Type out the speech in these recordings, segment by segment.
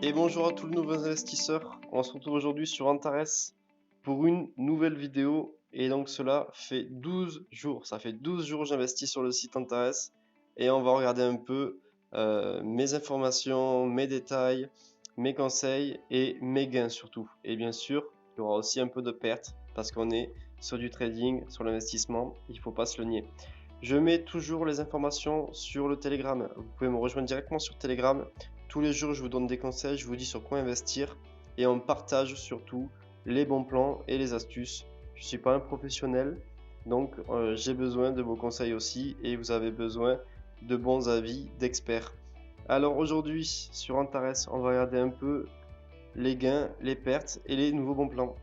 Et bonjour à tous les nouveaux investisseurs. On se retrouve aujourd'hui sur Antares pour une nouvelle vidéo. Et donc cela fait 12 jours. Ça fait 12 jours que j'investis sur le site Antares. Et on va regarder un peu mes informations, mes détails, mes conseils et mes gains surtout. Et bien sûr, il y aura aussi un peu de pertes parce qu'on est sur du trading, sur l'investissement. Il ne faut pas se le nier. Je mets toujours les informations sur le Telegram. Vous pouvez me rejoindre directement sur Telegram. Tous les jours, je vous donne des conseils, je vous dis sur quoi investir et on partage surtout les bons plans et les astuces. Je ne suis pas un professionnel, donc j'ai besoin de vos conseils aussi et vous avez besoin de bons avis d'experts. Alors aujourd'hui, sur Antares, on va regarder un peu les gains, les pertes et les nouveaux bons plans.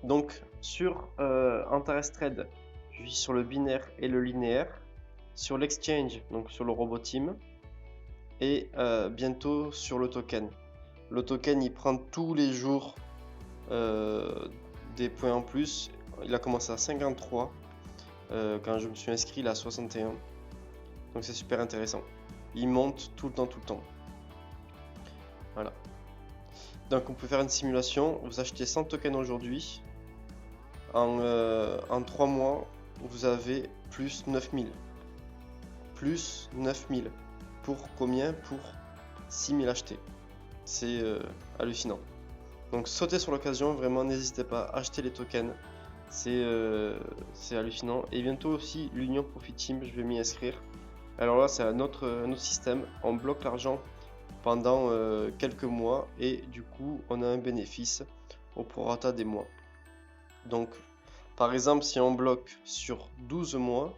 Donc sur Antares Trade, je suis sur le binaire et le linéaire, sur l'exchange, donc sur le Roboteam, et bientôt sur le token. Le token, il prend tous les jours des points en plus. Il a commencé à 53. Quand je me suis inscrit, il a 61. Donc c'est super intéressant. Il monte tout le temps, tout le temps. Voilà. Donc on peut faire une simulation. Vous achetez 100 tokens aujourd'hui. En 3 mois, vous avez plus 9000. Plus 9000. Pour combien? Pour 6000 achetés. C'est hallucinant. Donc sautez sur l'occasion, vraiment n'hésitez pas à acheter les tokens, c'est hallucinant. Et bientôt aussi l'Union Profit Team, je vais m'y inscrire. Alors là c'est un autre système, on bloque l'argent pendant quelques mois et du coup on a un bénéfice au prorata des mois. Donc par exemple si on bloque sur 12 mois,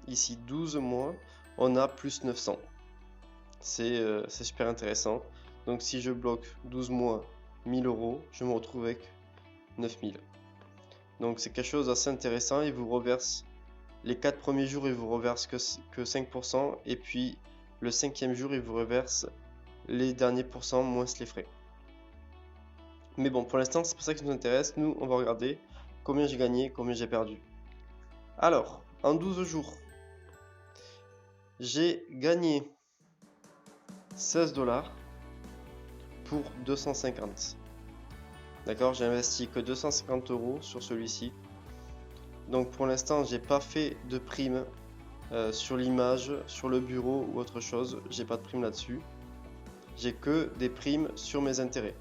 ici 12 mois, on a plus 900. C'est super intéressant. Donc si je bloque 12 mois 1000 euros, je me retrouve avec 9000. Donc c'est quelque chose d'assez intéressant. Il vous reverse les 4 premiers jours, il vous reverse que 5%. Et puis le 5e jour, il vous reverse les derniers pourcents moins les frais. Mais bon, pour l'instant, c'est pas ça qui nous intéresse. Nous, on va regarder combien j'ai gagné, combien j'ai perdu. Alors, en 12 jours, j'ai gagné 16 dollars pour 250. D'accord, j'ai investi que 250 euros sur celui-ci. Donc pour l'instant, j'ai pas fait de prime sur l'image, sur le bureau ou autre chose. J'ai pas de prime là-dessus. J'ai que des primes sur mes intérêts.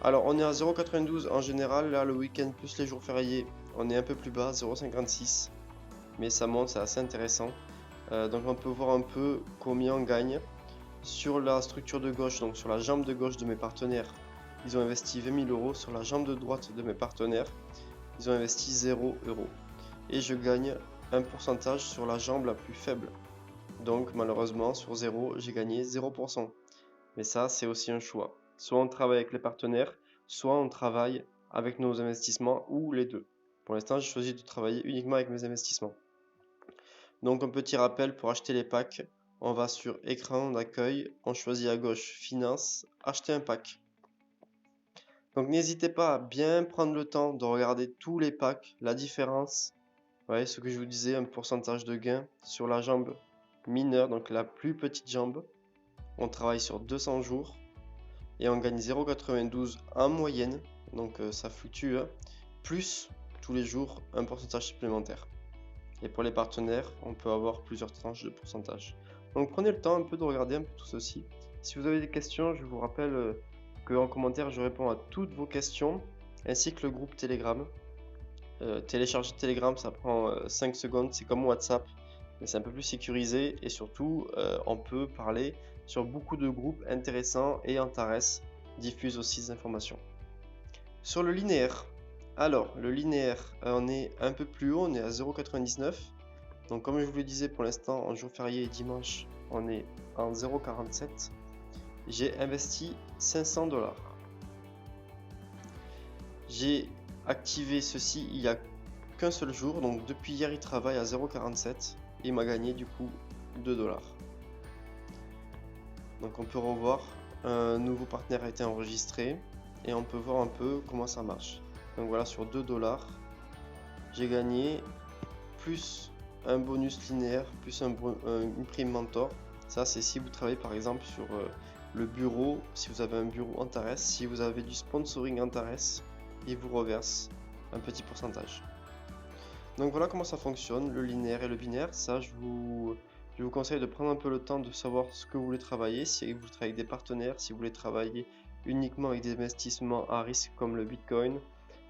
Alors on est à 0,92 en général. Là, le week-end plus les jours fériés, on est un peu plus bas, 0,56. Mais ça monte, c'est assez intéressant. Donc on peut voir un peu combien on gagne. Sur la structure de gauche, donc sur la jambe de gauche de mes partenaires, ils ont investi 20 000 euros. Sur la jambe de droite de mes partenaires, ils ont investi 0 euros. Et je gagne un pourcentage sur la jambe la plus faible. Donc malheureusement sur 0, j'ai gagné 0%. Mais ça, c'est aussi un choix. Soit on travaille avec les partenaires, soit on travaille avec nos investissements ou les deux. Pour l'instant, j'ai choisi de travailler uniquement avec mes investissements. Donc un petit rappel pour acheter les packs, on va sur écran d'accueil, on choisit à gauche finance, acheter un pack. Donc n'hésitez pas à bien prendre le temps de regarder tous les packs, la différence. Vous voyez ce que je vous disais, un pourcentage de gain sur la jambe mineure, donc la plus petite jambe. On travaille sur 200 jours et on gagne 0,92 en moyenne, donc ça fluctue, hein, plus tous les jours un pourcentage supplémentaire. Et pour les partenaires, on peut avoir plusieurs tranches de pourcentage. Donc prenez le temps un peu de regarder un peu tout ceci. Si vous avez des questions, je vous rappelle qu'en commentaire, je réponds à toutes vos questions, ainsi que le groupe Telegram. Télécharger Telegram, ça prend 5 secondes, c'est comme WhatsApp, mais c'est un peu plus sécurisé et surtout, on peut parler sur beaucoup de groupes intéressants et Antares diffuse aussi des informations. Sur le linéaire, alors le linéaire, on est un peu plus haut, on est à 0,99. Donc comme je vous le disais pour l'instant, en jour férié et dimanche, on est en 0,47. J'ai investi 500 dollars. J'ai activé ceci il y a qu'un seul jour, donc depuis hier il travaille à 0,47 et il m'a gagné du coup 2 dollars. Donc on peut revoir, un nouveau partenaire a été enregistré et on peut voir un peu comment ça marche. Donc voilà, sur 2 dollars, j'ai gagné plus un bonus linéaire, plus une prime mentor. Ça c'est si vous travaillez par exemple sur le bureau, si vous avez un bureau Antares, si vous avez du sponsoring Antares, il vous reverse un petit pourcentage. Donc voilà comment ça fonctionne, le linéaire et le binaire. Ça, je vous conseille de prendre un peu le temps de savoir ce que vous voulez travailler. Si vous travaillez avec des partenaires, si vous voulez travailler uniquement avec des investissements à risque comme le Bitcoin,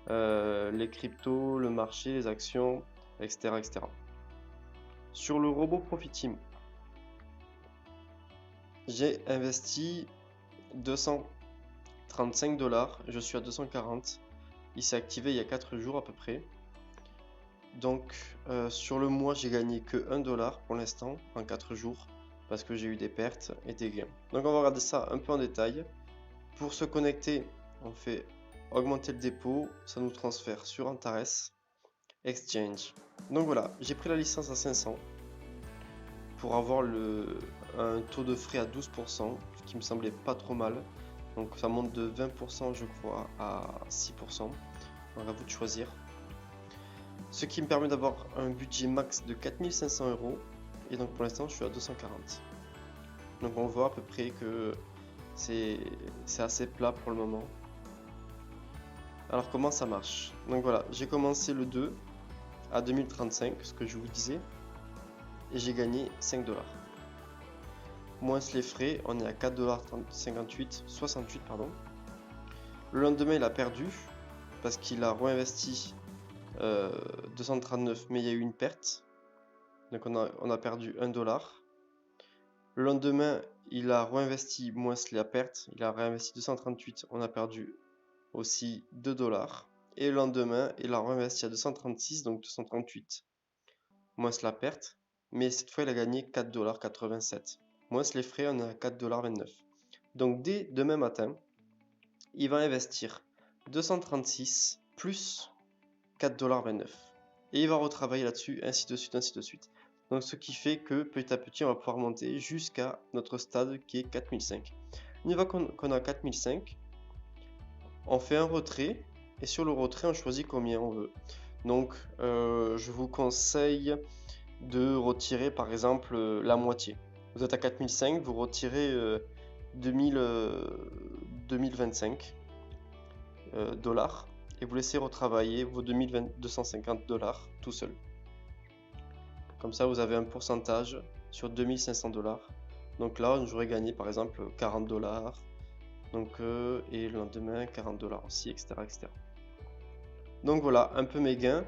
les cryptos, le marché, les actions, etc., etc. Sur le robot Profit Team, j'ai investi 235 $, je suis à 240. Il s'est activé il y a 4 jours à peu près. Donc sur le mois, j'ai gagné que 1 $ pour l'instant en 4 jours parce que j'ai eu des pertes et des gains. Donc on va regarder ça un peu en détail. Pour se connecter, on fait augmenter le dépôt, ça nous transfère sur Antares Exchange. Donc voilà, j'ai pris la licence à 500 pour avoir un taux de frais à 12%, ce qui me semblait pas trop mal. Donc ça monte de 20% je crois à 6%. Donc à vous de choisir. Ce qui me permet d'avoir un budget max de 4500 €. Et donc pour l'instant je suis à 240. Donc on voit à peu près que c'est assez plat pour le moment. Alors comment ça marche? Donc voilà, j'ai commencé le 2 à 2035, ce que je vous disais. Et j'ai gagné 5 $. Moins les frais, on est à 4,68 $, pardon. Le lendemain il a perdu parce qu'il a réinvesti 239, mais il y a eu une perte. Donc on a perdu 1 $. Le lendemain, il a réinvesti moins la perte. Il a réinvesti 238, on a perdu aussi 2 $. Et le lendemain, il a réinvesti à 236, donc 238 moins la perte. Mais cette fois, il a gagné 4,87 $. Moins les frais, on est à 4,29 $. Donc dès demain matin, il va investir 236 plus 4,29 $. Et il va retravailler là-dessus, ainsi de suite, ainsi de suite. Donc ce qui fait que petit à petit, on va pouvoir monter jusqu'à notre stade qui est 4005. Une fois qu'on a 4005, on fait un retrait. Et sur le retrait, on choisit combien on veut. Donc je vous conseille de retirer par exemple la moitié. Vous êtes à 4005, vous retirez 2025 $. Et vous laissez retravailler vos 250 $ tout seul. Comme ça, vous avez un pourcentage sur 2500 $. Donc là, j'aurais gagné par exemple 40 $. Donc, et le lendemain, 40 $ aussi, etc., etc. Donc voilà, un peu mes gains.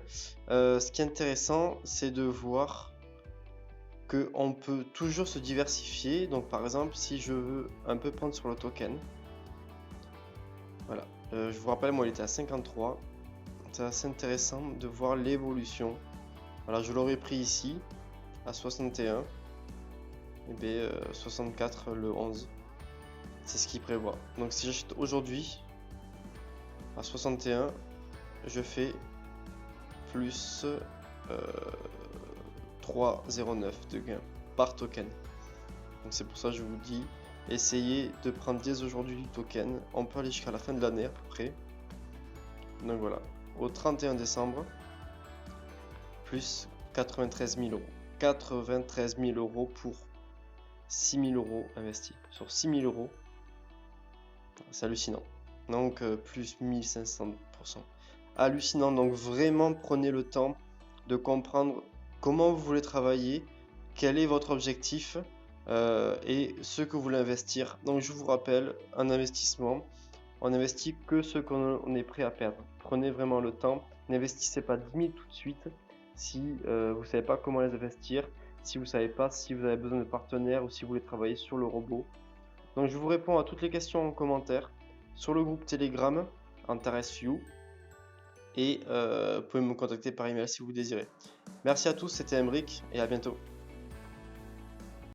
Ce qui est intéressant, c'est de voir qu'on peut toujours se diversifier. Donc par exemple, si je veux un peu prendre sur le token, voilà. Je vous rappelle, moi il était à 53. C'est assez intéressant de voir l'évolution. Voilà, je l'aurais pris ici à 61 et bien 64 le 11. C'est ce qu'il prévoit. Donc si j'achète aujourd'hui à 61, je fais plus 3,09 de gain par token. Donc c'est pour ça que je vous dis, essayez de prendre dès aujourd'hui du token. On peut aller jusqu'à la fin de l'année à peu près. Donc voilà, au 31 décembre, plus 93 000 €. 93 000 € pour 6 000 € investis. Sur 6 000 €, c'est hallucinant. Donc plus 1500%. Hallucinant, donc vraiment prenez le temps de comprendre comment vous voulez travailler, quel est votre objectif et ce que vous voulez investir. Donc je vous rappelle, un investissement, on investit que ce qu'on est prêt à perdre. Prenez vraiment le temps, n'investissez pas 10 000 tout de suite si vous ne savez pas comment les investir, si vous ne savez pas si vous avez besoin de partenaires ou si vous voulez travailler sur le robot. Donc je vous réponds à toutes les questions en commentaire sur le groupe Telegram Antares You. Et vous pouvez me contacter par email si vous désirez. Merci à tous, c'était Emric et à bientôt.